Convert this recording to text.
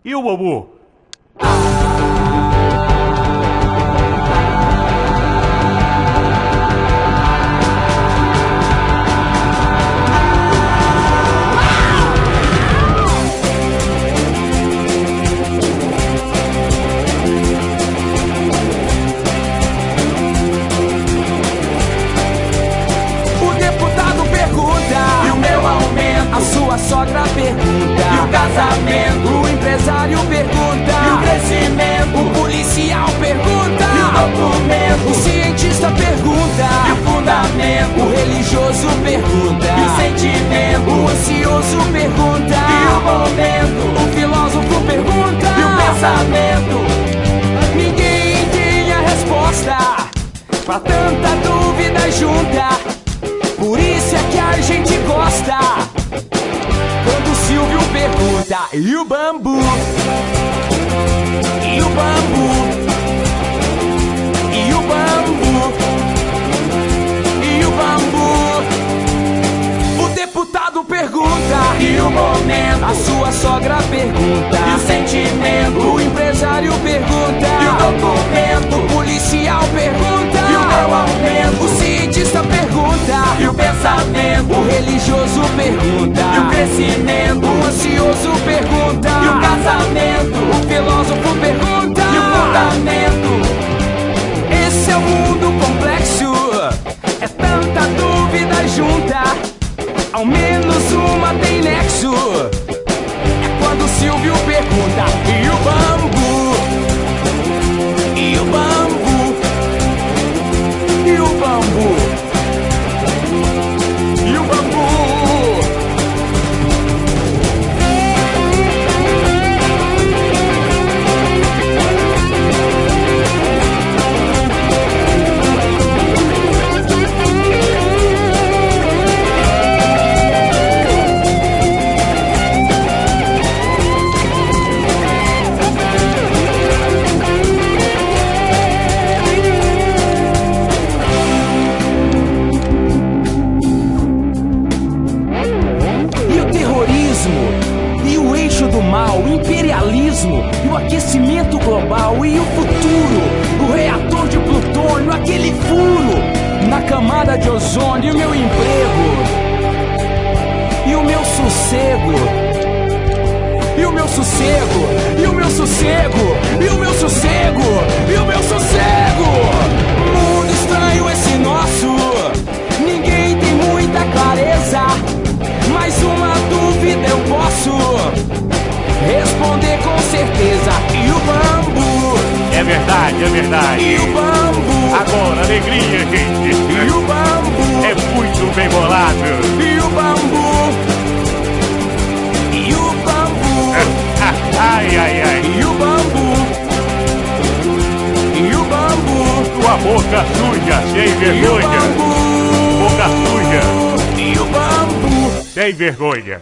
E o bambu? A sua sogra pergunta. E o casamento? O empresário pergunta. E o crescimento? O policial pergunta. E o documento? O cientista pergunta. E o fundamento? O religioso pergunta. E o sentimento? O ansioso pergunta. E o momento? O filósofo pergunta. E o pensamento? Ninguém tem a resposta pra tanta dúvida junta. Por isso é que a gente gosta quando o Silvio pergunta: e o bambu? E o bambu? E o bambu? E o bambu? O deputado pergunta. E o momento? A sua sogra pergunta. E o sentimento? O empresário pergunta. E o documento? O policial pergunta. E o meu aumento? O cientista pergunta. E o pensamento? O religioso pergunta. E o crescimento? O ansioso pergunta. E o casamento? O filósofo pergunta. E o fundamento? Esse é o mundo complexo, é tanta dúvida junta. Ao menos uma tem nexo. É quando o Silvio pergunta: e o bambu? E o bambu? E o bambu? E o bambu? E o eixo do mal, o imperialismo, e o aquecimento global, e o futuro, o reator de plutônio, aquele furo na camada de ozônio, e o meu emprego, e o meu sossego, e o meu sossego, e o meu sossego, e o meu sossego, e o meu sossego. Mundo estranho esse nosso, ninguém tem muita clareza. Mas uma dúvida eu posso responder com certeza: e o bambu? É verdade, é verdade. E o bambu? Agora, alegria, gente. E o bambu? É muito bem bolado. E o bambu? E o bambu? Ai, ai, ai. E o bambu? E o bambu? Tua boca suja, sem vergonha. E o bambu? Boca suja, E o bambu? sem vergonha.